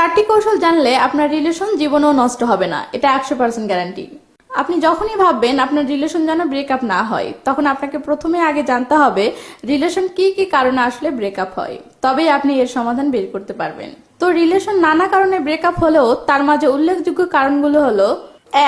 চারটি কৌশল জানলে আপনার রিলেশন জীবনেও নষ্ট হবে না, এটা 100% গ্যারান্টি। আপনি যখনই ভাববেন আপনার রিলেশন যেন ব্রেকআপ না হয়, তখন আপনাকে প্রথমে আগে জানতে হবে রিলেশন কি কি কারণে আসলে ব্রেকআপ হয়, তবেই আপনি এর সমাধান বের করতে পারবেন। তো রিলেশন নানা কারণে ব্রেকআপ হলেও তার মাঝে উল্লেখযোগ্য কারণগুলো হলো: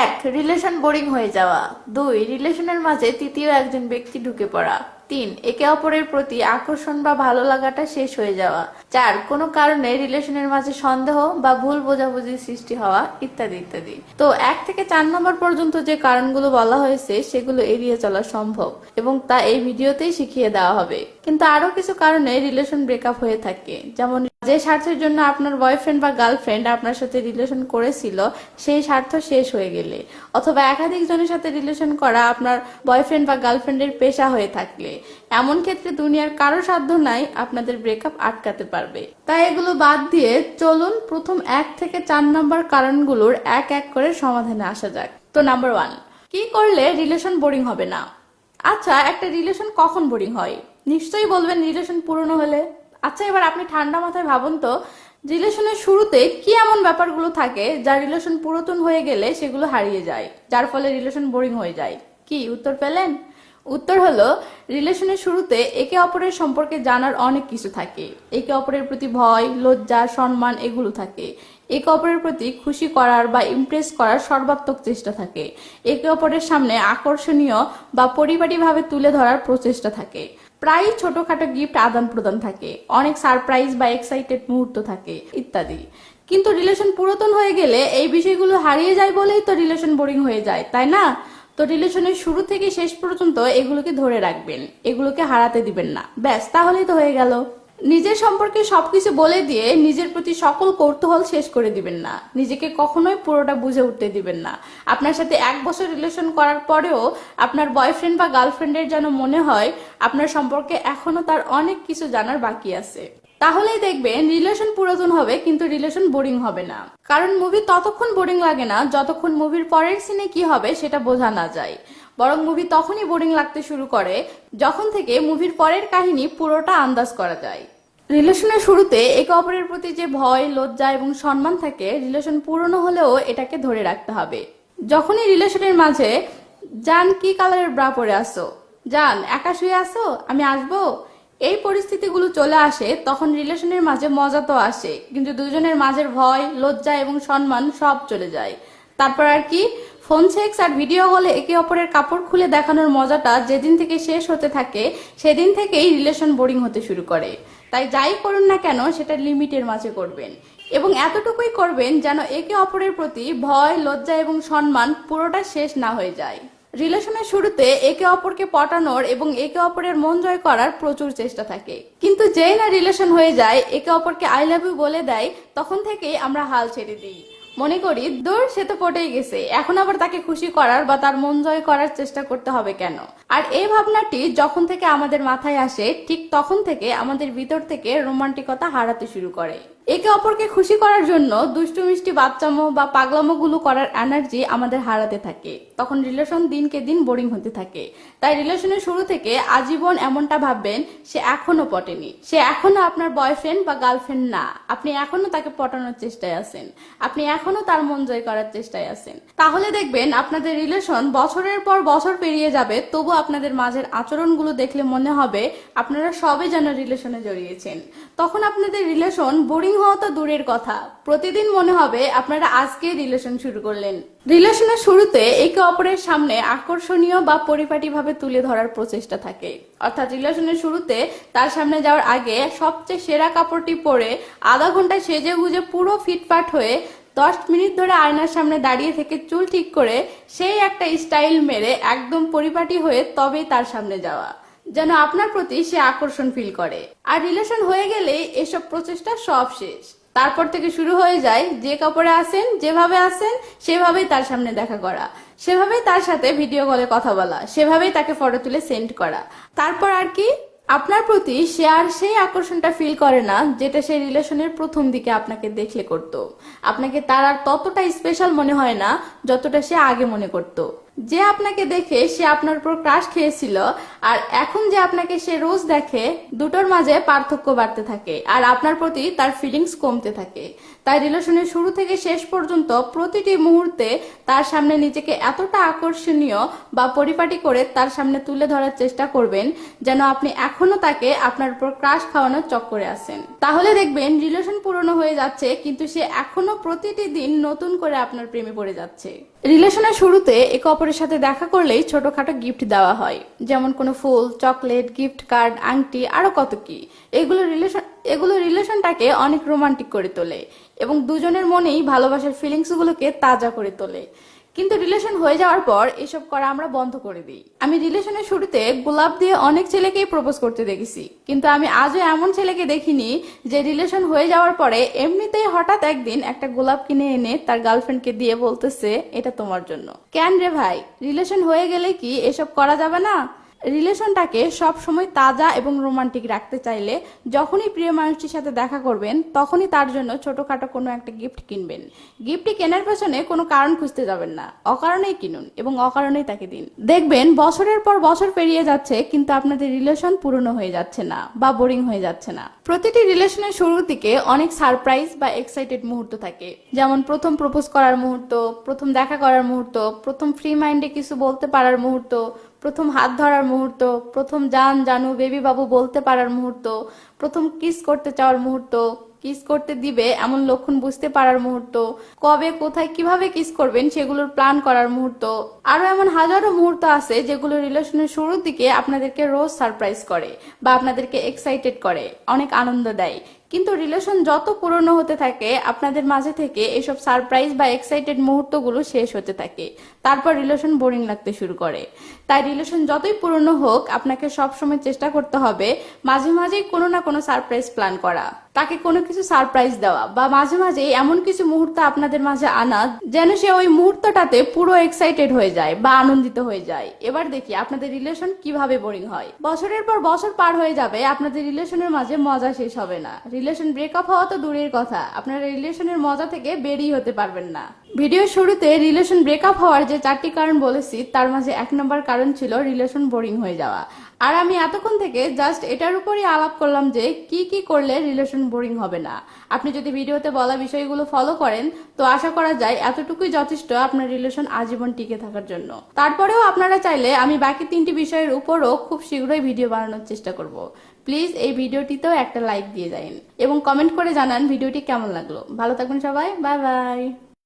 1. রিলেশন বোরিং হয়ে যাওয়া। 2. রিলেশনের মাঝে তৃতীয় একজন ব্যক্তি ঢুকে পড়া। 3. একে অপরের প্রতি আকর্ষণ বা ভালো লাগাটা শেষ হয়ে যাওয়া। 4. কোনো কারণে রিলেশনের মাঝে সন্দেহ বা ভুল বোঝাবুঝির সৃষ্টি হওয়া, ইত্যাদি ইত্যাদি। তো 1 থেকে 4 নম্বর পর্যন্ত যে কারণগুলো বলা হয়েছে সেগুলো এড়িয়ে চলা সম্ভব এবং তা এই ভিডিওতেই শিখিয়ে দেওয়া হবে। কিন্তু আরো কিছু কারণে রিলেশন ব্রেকআপ হয়ে থাকে, যেমন যে স্বার্থের জন্য আপনার বয়ফ্রেন্ড বা গার্লফ্রেন্ড আপনার সাথে রিলেশন করেছিল সেই স্বার্থ শেষ হয়ে গেলে, অথবা একাধিক জনের সাথে রিলেশন করা আপনার বয়ফ্রেন্ড বা গার্লফ্রেন্ডের পেশা হয়ে থাকলে। এমন ক্ষেত্রে দুনিয়ার কারো সাধ্য নাই আপনাদের ব্রেকআপ আটকাতে পারবে। তাই এগুলো বাদ দিয়ে চলুন প্রথম 1 থেকে 4 নম্বর কারণগুলোর এক এক করে সমাধানে আসা যাক। তো নাম্বার 1, কি করলে রিলেশন বোরিং হবে না? আচ্ছা, একটা রিলেশন কখন বোরিং হয়? নিশ্চয়ই বলবেন রিলেশন পুরনো হলে। আচ্ছা, এবার আপনি ঠান্ডা মাথায় ভাবুন তো, রিলেশনের শুরুতে কি এমন ব্যাপারগুলো থাকে যা রিলেশন পুরাতন হয়ে গেলে সেগুলো হারিয়ে যায়, যার ফলে রিলেশন বোরিং হয়ে যায়? কি উত্তর পেলেন? উত্তর হলো, রিলেশনের শুরুতে একে অপরের সম্পর্কে জানার অনেক কিছু থাকে। একে অপরের প্রতি ভয়, লজ্জা, সম্মান এগুলো থাকে। একে অপরের প্রতি খুশি করার বা ইমপ্রেস করার সর্বাত্মক চেষ্টা থাকে। একে অপরের সামনে আকর্ষণীয় বা পরিপাটিভাবে তুলে ধরার প্রচেষ্টা থাকে। প্রায় ছোটখাটো গিফট আদান প্রদান থাকে, অনেক সারপ্রাইজ বা এক্সাইটেড মুহূর্ত থাকে, ইত্যাদি। কিন্তু রিলেশন পুরাতন হয়ে গেলে এই বিষয়গুলো হারিয়ে যায় বলেই তো রিলেশন বোরিং হয়ে যায়, তাই না? তো রিলেশনের শুরু থেকে শেষ পর্যন্ত এগুলোকে ধরে রাখবেন, এগুলোকে হারাতে দিবেন না, ব্যাস, তাহলেই তো হয়ে গেল। নিজের সম্পর্কে সবকিছু বলে দিয়ে নিজের প্রতি সকল কৌতূহল শেষ করে দিবেন না, নিজেকে কখনোই পুরোটা বুঝে উঠতে দিবেন না। আপনার সাথে 1 বছর রিলেশন করার পরেও আপনার বয়ফ্রেন্ড বা গার্লফ্রেন্ডের যেন মনে হয় আপনার সম্পর্কে এখনো তার অনেক কিছু জানার বাকি আছে। তাহলেই দেখবেন রিলেশন পুরাতন হবে কিন্তু রিলেশন বোরিং হবে না। কারণ মুভি ততক্ষণ বোরিং লাগে না যতক্ষণ মুভির পরের সিনে কি হবে সেটা বোঝা না যায়, বরং মুভি তখনই বোরিং লাগতে শুরু করে যখন থেকে মুভির পরের কাহিনী পুরোটা আন্দাজ করা যায়। রিলেশনের শুরুতে একে অপরের প্রতি যে ভয়, লজ্জা এবং সম্মান থাকে, রিলেশন পুরনো হলেও এটাকে ধরে রাখতে হবে। যখনই রিলেশনের মাঝে জান কি কালারের ব্রা পরে আসো, জান একা শুয়ে আসো, আমি আসবো, এই পরিস্থিতিগুলো চলে আসে, তখন রিলেশনের মাঝে মজা তো আসে, কিন্তু দুজনের মাঝের ভয়, লজ্জা এবং সম্মান সব চলে যায়। তারপর আর কি, ফোন সেক্স আর ভিডিও কলে একে অপরের কাপড় খুলে দেখানোর মজাটা যেদিন থেকে শেষ হতে থাকে সেদিন থেকেই রিলেশন বোরিং হতে শুরু করে। তাই যাই করুন না কেন সেটা লিমিটের মাঝে করবেন এবং এতটুকুই করবেন যেন একে অপরের প্রতি ভয়, লজ্জা এবং সম্মান পুরোটা শেষ না হয়ে যায়। রিলেশনের শুরুতে একে অপরকে পটানোর এবং একে অপরের মন জয় করার প্রচুর চেষ্টা থাকে, কিন্তু যেই না রিলেশন হয়ে যায়, একে অপরকে আই লাভ ইউ বলে দেয়, তখন থেকেই আমরা হাল ছেড়ে দিই। মনে করি দূর, সে তো পটেই গেছে, এখন আবার তাকে খুশি করার বা তার মন জয় করার চেষ্টা করতে হবে কেন? আর এই ভাবনাটি যখন থেকে আমাদের মাথায় আসে, ঠিক তখন থেকে আমাদের ভিতর থেকে রোমান্টিকতা হারাতে শুরু করে। একে অপরকে খুশি করার জন্য দুষ্টু মিষ্টি বাচ্চামো বা পাগলামো গুলো করার এনার্জি আমাদের হারাতে থাকে, তখন রিলেশন দিনকে দিন বোরিং হতে থাকে। তাই রিলেশনের শুরু থেকে আজীবন এমনটা ভাববেন সে এখনো পটেনি, সে এখনো আপনার বয়ফ্রেন্ড বা গার্লফ্রেন্ড না, আপনি এখনো তাকে পটানোর চেষ্টায় আছেন, আপনি এখনো তার মন জয় করার চেষ্টায় আছেন। তাহলে দেখবেন আপনাদের রিলেশন বছরের পর বছর পেরিয়ে যাবে, তবু আপনাদের মাঝের আচরণগুলো দেখলে মনে হবে আপনারা সবে যেন রিলেশনে জড়িয়েছেন। তখন আপনাদের রিলেশন বোরিং হওয়া তো দূরের কথা, প্রতিদিন মনে হবে আপনারা আজকে রিলেশন শুরু করলেন। রিলেশনের শুরুতে একে অপরের সামনে আকর্ষণীয় বা পরিপাটিভাবে তুলে ধরার প্রচেষ্টা থাকে, অর্থাৎ রিলেশনের শুরুতে তার সামনে যাওয়ার আগে সবচেয়ে সেরা কাপড়টি পরে আধা ঘন্টা সেজে গুজে পুরো ফিটফাট হয়ে 10 মিনিট ধরে আয়নার সামনে দাঁড়িয়ে থেকে চুল ঠিক করে সেই একটা স্টাইল মেরে একদম পরিপাটি হয়ে তবেই তার সামনে যাওয়া, যেন আপনার প্রতি সে আকর্ষণ ফিল করে। আর রিলেশন হয়ে গেলেই এসব প্রচেষ্টা সব শেষ। তারপর থেকে শুরু হয়ে যায় যে কাপড়ে আসেন, যেভাবে আসেন সেভাবেই তার সামনে দেখা করা, সেভাবেই তার সাথে ভিডিও কলে কথা বলা, সেভাবেই তাকে ফটো তুলে সেন্ড করা। তারপর আর কি, আপনার প্রতি সে আর সেই আকর্ষণটা ফিল করে না যেটা সেই রিলেশনের প্রথম দিকে আপনাকে দেখলে করত। আপনাকে তার আর ততটা স্পেশাল মনে হয় না যতটা সে আগে মনে করত। যে আপনাকে দেখে সে আপনার উপর ক্রাশ খেয়েছিল আর এখন যে আপনাকে সে রোজ দেখে, দুটোর মাঝে পার্থক্য বাড়তে থাকে আর আপনার প্রতি তার ফিলিংস কমতে থাকে। তাই রিলেশনের শুরু থেকে শেষ পর্যন্ত প্রতিটি মুহূর্তে তার সামনে নিজেকে এতটা আকর্ষণীয় বা পরিপাটি করে তার সামনে তুলে ধরার চেষ্টা করবেন যেন আপনি এখনো তাকে আপনার উপর ক্রাশ খাওয়ানোর চক্করে আছেন। তাহলে দেখবেন রিলেশন পুরনো হয়ে যাচ্ছে কিন্তু সে এখনো প্রতিটি দিন নতুন করে আপনার প্রেমে পড়ে যাচ্ছে। রিলেশনের শুরুতে একে অপরের সাথে দেখা করলেই ছোটখাটো গিফট দেওয়া হয়, যেমন কোনো ফুল, চকলেট, গিফট কার্ড, আংটি, আরো কত কি। এগুলো রিলেশনটাকে অনেক রোমান্টিক করে তোলে এবং দুজনের মনেই ভালোবাসার ফিলিংস গুলোকে তাজা করে তোলে। কিন্তু রিলেশন হয়ে যাওয়ার পর এসব করা আমরা বন্ধ করে দিই। আমি রিলেশনের শুরুতে গোলাপ দিয়ে অনেক ছেলেকেই প্রপোজ করতে দেখেছি, কিন্তু আমি আজও এমন ছেলেকে দেখিনি যে রিলেশন হয়ে যাওয়ার পরে এমনিতেই হঠাৎ একদিন একটা গোলাপ কিনে এনে তার গার্লফ্রেন্ডকে দিয়ে বলতেছে এটা তোমার জন্য। কেন রে ভাই, রিলেশন হয়ে গেলে কি এসব করা যাবে না? রিলেশনটাকে সব সময় তাজা এবং রোমান্টিক রাখতে চাইলে যখনই প্রিয় মানুষটির সাথে দেখা করবেন তখনই তার জন্য ছোটখাটো কোনো একটা গিফট কিনবেন। গিফটটি কেনার পেছনে কোনো কারণ খুঁজতে যাবেন না, অকারণেই কিনুন এবং অকারণেই তাকে দিন। দেখবেন বছরের পর বছর পেরিয়ে যাচ্ছে কিন্তু আপনাদের রিলেশন পুরনো হয়ে যাচ্ছে না বা বোরিং হয়ে যাচ্ছে না। প্রতিটি রিলেশনের শুরুর দিকে অনেক সারপ্রাইজ বা এক্সাইটেড মুহূর্ত থাকে, যেমন প্রথম প্রপোজ করার মুহূর্ত, প্রথম দেখা করার মুহূর্ত, প্রথম ফ্রি মাইন্ডে কিছু বলতে পারার মুহূর্ত, প্রথম হাত ধরার মুহূর্ত, প্রথম জান জানু বেবি বাবু বলতে পারার মুহূর্ত, প্রথম কিস করতে চাওয়ার মুহূর্ত, কিস করতে দিবে এমন লক্ষণ বুঝতে পারার মুহূর্ত, কবে কোথায় কিভাবে কিস করবেন সেগুলোর প্ল্যান করার মুহূর্ত। আরো এমন হাজারো মুহূর্ত আছে যেগুলো রিলেশনের শুরুর দিকে আপনাদেরকে রোজ সারপ্রাইজ করে বা আপনাদেরকে এক্সাইটেড করে, অনেক আনন্দ দেয়। কিন্তু রিলেশন যত পুরনো হতে থাকে আপনাদের মাঝে থেকে এসব সারপ্রাইজ বা এক্সাইটেড মুহূর্তগুলো শেষ হতে থাকে, তারপর রিলেশন বোরিং লাগতে শুরু করে। তাই রিলেশন যতই পুরনো হোক আপনাকে সবসময় চেষ্টা করতে হবে মাঝে মাঝেই কোনো না কোনো সারপ্রাইজ প্ল্যান করা, তাকে কোনো কিছু সারপ্রাইজ দেওয়া বা মাঝে মাঝে এমন কিছু মুহূর্ত আপনাদের মাঝে আনা যেন সে ওই মুহূর্তটাতে পুরো এক্সাইটেড হয়ে যায় বা আনন্দিত হয়ে যায়। এবার দেখি আপনাদের রিলেশন কিভাবে বোরিং হয়। বছরের পর বছর পার হয়ে যাবে, আপনাদের রিলেশনের মাঝে মজা শেষ হবে না। রিলেশন ব্রেকআপ হওয়া তো দূরের কথা, আপনারা রিলেশনের মজা থেকে বেরিয়ে হতে পারবেন না। ভিডিওর শুরুতে রিলেশন ব্রেকআপ হওয়ার যে 4টি কারণ বলেছি তার মাঝে 1 নম্বর কারণ ছিল রিলেশন বোরিং হয়ে যাওয়া। আর আমি এতক্ষণ থেকে জাস্ট এটার উপরই আলাপ করলাম যে কি কি করলে রিলেশন বোরিং হবে না। আপনি যদি ভিডিওতে বলা বিষয়গুলো ফলো করেন তো আশা করা যায় এতটুকুই যথেষ্ট আপনার রিলেশন আজীবন টিকে থাকার জন্য। তারপরেও আপনারা চাইলে আমি বাকি 3টি বিষয়ের উপরও খুব শীঘ্রই ভিডিও বানানোর চেষ্টা করব। প্লিজ এই ভিডিওটিতেও একটা লাইক দিয়ে যান এবং কমেন্ট করে জানান ভিডিওটি কেমন লাগলো। ভালো থাকবেন সবাই, বাই বাই।